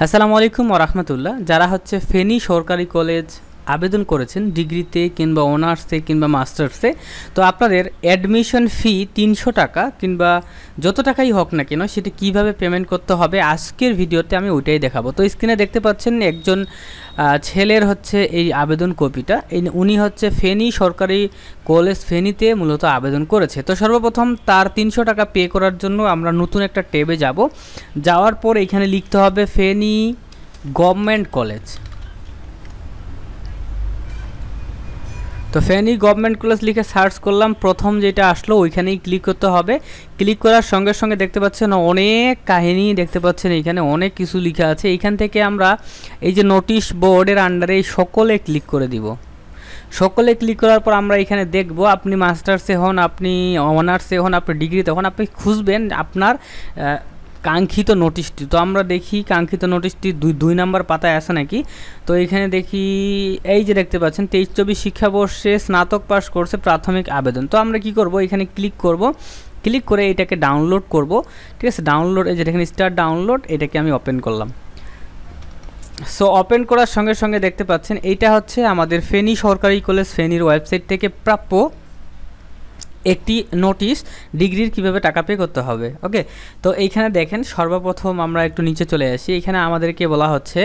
আসসালামু আলাইকুম ওয়া রাহমাতুল্লাহ। যারা হচ্ছে ফেনী সরকারি কলেজ আবেদন করেছেন ডিগ্রিতে কিংবা অনার্সে কিংবা মাস্টার্সে, তো আপনাদের অ্যাডমিশন ফি ৩০০ টাকা কিংবা যত টাকাই হোক না কেন সেটা কীভাবে পেমেন্ট করতে হবে আজকের ভিডিওতে আমি ওইটাই দেখাবো। তো স্ক্রিনে দেখতে পাচ্ছেন একজন ছেলের হচ্ছে এই আবেদন কপিটা, উনি হচ্ছে ফেনী সরকারি কলেজ ফেনীতে মূলত আবেদন করেছে। তো সর্বপ্রথম তার ৩০০ টাকা পে করার জন্য আমরা নতুন একটা ট্যাবে যাব। যাওয়ার পর এখানে লিখতে হবে ফেনী গভর্নমেন্ট কলেজ। তো ফেনী গভর্নমেন্ট কলেজ লিখে সার্চ করলাম, প্রথম যেটা আসলো ওইখানেই ক্লিক করতে হবে। ক্লিক করার সঙ্গে সঙ্গে দেখতে পাচ্ছেন অনেক কাহিনী, দেখতে পাচ্ছেন এখানে অনেক কিছু লেখা আছে। এইখান থেকে আমরা এই যে নোটিশ বোর্ডের আন্ডারে সকলে ক্লিক করে দিব। সকলে ক্লিক করার পর আমরা এখানে দেখব, আপনি মাস্টার্সে হন, আপনি অনার্সে হন, আপনি ডিগ্রিতে হন, আপনি খুঁজবেন আপনার কাঙ্ক্ষিত নোটিশটি। তো আমরা দেখি কাঙ্ক্ষিত নোটিশটি দুই নাম্বার পাতায় আছে নাকি। তো এখানে দেখি এই যে দেখতে পাচ্ছেন 23-24 শিক্ষাবর্ষে স্নাতক পাস করছে প্রাথমিক আবেদন। তো আমরা কি করব, এখানে ক্লিক করব, ক্লিক করে এটাকে ডাউনলোড করব। ঠিক আছে, ডাউনলোড, এই যে দেখেন স্টার্ট ডাউনলোড, এটাকে আমি ওপেন করলাম। সো ওপেন করার সঙ্গে সঙ্গে দেখতে পাচ্ছেন এইটা হচ্ছে আমাদের ফেনী সরকারি কলেজ ফেনীর ওয়েবসাইট থেকে প্রাপ্য একটি নোটিশ, ডিগ্রির কিভাবে টাকা পে করতে হবে। ওকে, তো এইখানে দেখেন সর্বপ্রথম আমরা একটু নিচে চলে আসি। এখানে আমাদেরকে বলা হচ্ছে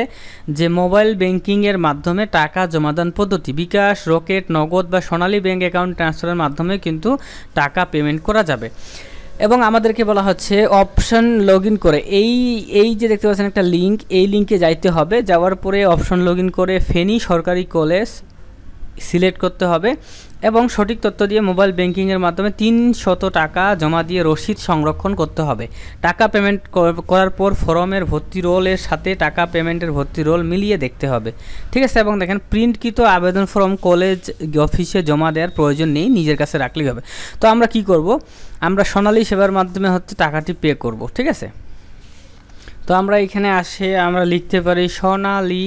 যে মোবাইল ব্যাংকিংয়ের মাধ্যমে টাকা জমাদান পদ্ধতি, বিকাশ, রকেট, নগদ বা সোনালী ব্যাংক অ্যাকাউন্ট ট্রান্সফারের মাধ্যমে কিন্তু টাকা পেমেন্ট করা যাবে। এবং আমাদেরকে বলা হচ্ছে অপশন লগ ইন করে এই যে দেখতে পাচ্ছেন একটা লিঙ্ক, এই লিঙ্কে যাইতে হবে। যাওয়ার পরে অপশন লগ ইন করে ফেনী সরকারি কলেজ সিলেক্ট করতে হবে এবং সঠিক তথ্য দিয়ে মোবাইল ব্যাংকিংয়ের মাধ্যমে ৩০০ টাকা জমা দিয়ে রসিদ সংরক্ষণ করতে হবে। টাকা পেমেন্ট করার পর ফর্মের ভর্তি রোলের সাথে টাকা পেমেন্টের ভর্তি রোল মিলিয়ে দেখতে হবে। ঠিক আছে, এবং দেখেন প্রিন্টকৃত আবেদন ফর্ম কলেজ অফিসে জমা দেওয়ার প্রয়োজন নেই, নিজের কাছে রাখলেই হবে। তো আমরা কি করব, আমরা সোনালী সেবার মাধ্যমে হচ্ছে টাকাটি পে করব। ঠিক আছে, তো আমরা এখানে আমরা লিখতে পারি সোনালী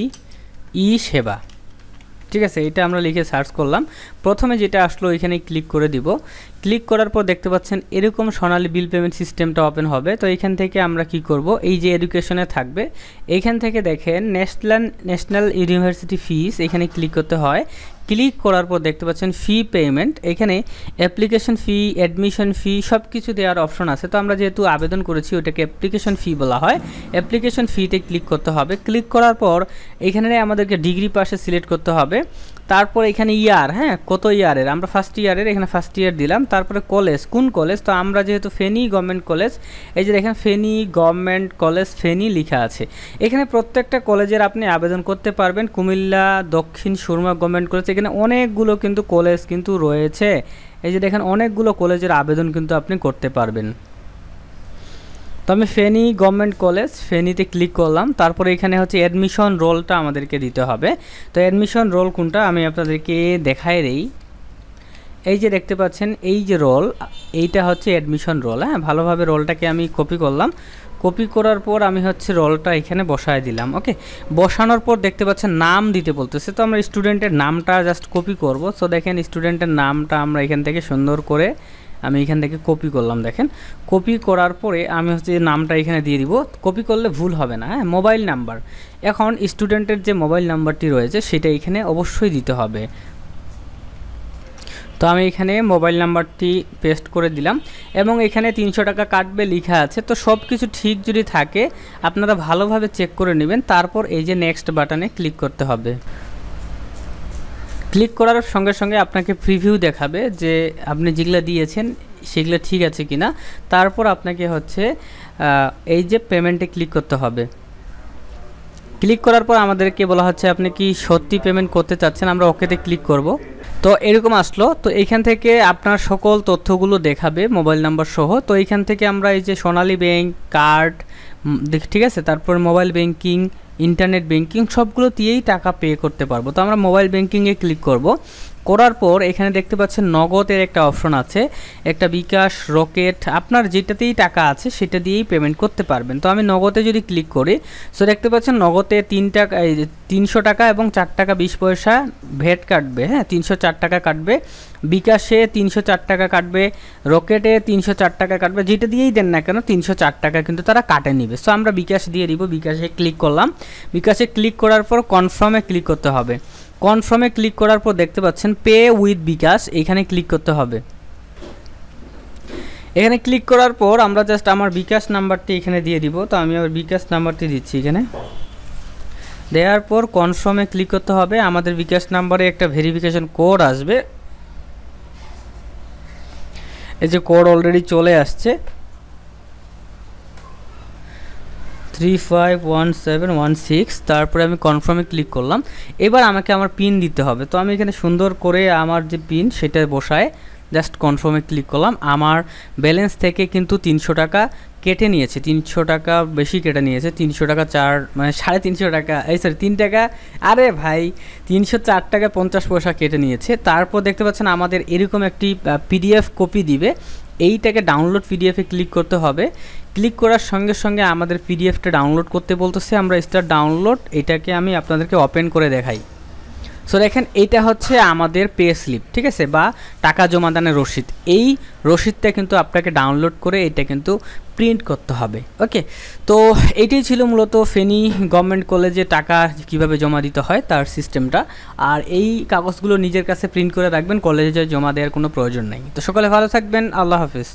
ই সেবা। ঠিক আছে, এটা আমরা লিখে সার্চ করলাম। প্রথমে যেটা আসলো এখানে ক্লিক করে দিব। ক্লিক করার পর দেখতে পাচ্ছেন এরকম সোনালী বিল পেমেন্ট সিস্টেমটা ওপেন হবে। তো এইখান থেকে আমরা কি করব, এই যে এডুকেশনে থাকবে এইখান থেকে দেখেন ন্যাশনাল ইউনিভার্সিটি ফিস, এখানে ক্লিক করতে হয়। ক্লিক করার পর দেখতে পাচ্ছেন ফি পেমেন্ট, এখানে অ্যাপ্লিকেশন ফি, অ্যাডমিশন ফি সব কিছু দেওয়ার অপশন আছে। তো আমরা যেহেতু আবেদন করেছি ওটাকে অ্যাপ্লিকেশন ফি বলা হয়। অ্যাপ্লিকেশন ফিতে ক্লিক করতে হবে। ক্লিক করার পর এখানে আমাদেরকে ডিগ্রি পাশে সিলেক্ট করতে হবে। তারপর এখানে ইয়ার, কত ইয়ারের, আমরা ফার্স্ট ইয়ারের, এখানে ফার্স্ট ইয়ার দিলাম। তারপরে কলেজ, কোন কলেজ, তো আমরা যেহেতু ফেনী গভর্নমেন্ট কলেজ, এই যে দেখেন ফেনী গভর্নমেন্ট কলেজ ফেনী লেখা আছে। এখানে প্রত্যেকটা কলেজের আপনি আবেদন করতে পারবেন। কুমিল্লা দক্ষিণ সুরমা গভর্নমেন্ট কলেজ, এখানে অনেকগুলো কিন্তু কলেজ কিন্তু রয়েছে। এই যে দেখেন অনেকগুলো কলেজের আবেদন কিন্তু আপনি করতে পারবেন। তো আমি ফেনী গভর্নমেন্ট কলেজ ফেনীতে ক্লিক করলাম। তারপরে এখানে হচ্ছে অ্যাডমিশন রোলটা আমাদেরকে দিতে হবে। তো অ্যাডমিশন রোল কোনটা আমি আপনাদেরকে দেখাই দেই। এই যে দেখতে পাচ্ছেন এই যে রোল, এইটা হচ্ছে অ্যাডমিশন রোল। ভালোভাবে রোলটাকে আমি কপি করলাম। কপি করার পর আমি হচ্ছে রোলটা এখানে বসায় দিলাম। ওকে, বসানোর পর দেখতে পাচ্ছেন নাম দিতে বলতেছে। তো আমরা স্টুডেন্টের নামটা জাস্ট কপি করব। সো দেখেন স্টুডেন্টের নামটা আমরা এখান থেকে সুন্দর করে আমি এখান থেকে কপি করলাম। দেখেন কপি করার পরে আমি হচ্ছে নামটা এখানে দিয়ে দিব। কপি করলে ভুল হবে না। মোবাইল নাম্বার, এখন স্টুডেন্টের যে মোবাইল নাম্বারটি রয়েছে সেটা এখানে অবশ্যই দিতে হবে। তো আমি এখানে মোবাইল নাম্বারটি পেস্ট করে দিলাম এবং এখানে ৩০০ টাকা কাটবে লেখা আছে। তো সব কিছু ঠিক যদি থাকে আপনারা ভালোভাবে চেক করে নেবেন। তারপর এই যে নেক্সট বাটনে ক্লিক করতে হবে। ক্লিক করার সঙ্গে সঙ্গে আপনাকে প্রিভিউ দেখাবে যে আপনি যেগুলো দিয়েছেন সেগুলো ঠিক আছে কিনা। তারপর আপনাকে হচ্ছে এই যে পেমেন্টে ক্লিক করতে হবে। ক্লিক করার পর আমাদেরকে বলা হচ্ছে আপনি কি সত্যি পেমেন্ট করতে চাচ্ছেন, আমরা ওকেতে ক্লিক করব। তো এরকম আসলো। তো এইখান থেকে আপনার সকল তথ্যগুলো দেখাবে মোবাইল নাম্বার সহ। তো এইখান থেকে আমরা এই যে সোনালী ব্যাংক কার্ড, ঠিক আছে, তারপর মোবাইল ব্যাংকিং, ইন্টারনেট ব্যাংকিং সবগুলো দিয়েই টাকা পে করতে পারবো। তো আমরা মোবাইল ব্যাংকিংয়ে ক্লিক করব। করার পর এখানে দেখতে পাচ্ছেন নগদের একটা অপশন আছে, একটা বিকাশ, রকেট, আপনার যেটাতেই টাকা আছে সেটা দিয়েই পেমেন্ট করতে পারবেন। তো আমি নগদে যদি ক্লিক করি, সো দেখতে পাচ্ছেন নগদে 300 টাকা এবং 4 টাকা 20 পয়সা ভ্যাট কাটবে, হ্যাঁ 304 টাকা কাটবে, বিকাশে 304 টাকা কাটবে, রকেটে 304 টাকা কাটবে, যেটা দিয়েই দেন না কেন 304 টাকা কিন্তু তারা কাটে নিবে। সো আমরা বিকাশ দিয়ে দিব, বিকাশে ক্লিক করলাম, বিকাশে ক্লিক করার পর কনফার্মে ক্লিক করতে হবে। কনফার্মে ক্লিক করার পর দেখতে পাচ্ছেন পে উইথ বিকাশ, এখানে ক্লিক করতে হবে। এখানে ক্লিক করার পর আমরা জাস্ট আমার বিকাশ নাম্বারটি এখানে দিয়ে দিব। তো আমি আমার বিকাশ নাম্বারটি দিচ্ছি এখানে, দেওয়ার পর কনফার্মে ক্লিক করতে হবে। আমাদের বিকাশ নাম্বারে একটা ভেরিফিকেশন কোড আসবে, এই যে কোড অলরেডি চলে আসছে 351716। তারপরে আমি কনফার্মে ক্লিক করলাম। এবার আমাকে আমার পিন দিতে হবে। তো আমি এখানে সুন্দর করে আমার যে পিন সেটা বসায় জাস্ট কনফার্মে ক্লিক করলাম। আমার ব্যালেন্স থেকে কিন্তু 300 টাকা কেটে নিয়েছে, 300 টাকা বেশি কেটে নিয়েছে, 300 টাকা 4 মানে 350 টাকা, এই সরি 3 টাকা, আরে ভাই 304 টাকা 50 পয়সা কেটে নিয়েছে। তারপর দেখতে পাচ্ছেন আমাদের এরকম একটি পিডিএফ কপি দিবে, এইটাকে ডাউনলোড পিডিএফে ক্লিক করতে হবে। ক্লিক করার সঙ্গে সঙ্গে আমাদের পিডিএফটা ডাউনলোড করতে বলতেছে, আমরা স্টার্ট ডাউনলোড, এটাকে আমি আপনাদেরকে ওপেন করে দেখাই। সো দেখেন এইটা হচ্ছে আমাদের পে স্লিপ, ঠিক আছে, বা টাকা জমাদানের রসিদ। এই রসিদটা কিন্তু আপনাকে ডাউনলোড করে এটা কিন্তু প্রিন্ট করতে হবে। ওকে, তো এইটাই ছিল মূলত ফেনী গভর্নমেন্ট কলেজে টাকা কিভাবে জমা দিতে হয় তার সিস্টেমটা। আর এই কাগজগুলো নিজের কাছে প্রিন্ট করে রাখবেন, কলেজে জমা দেওয়ার কোনো প্রয়োজন নেই। তো সকলে ভালো থাকবেন, আল্লাহ হাফিজ।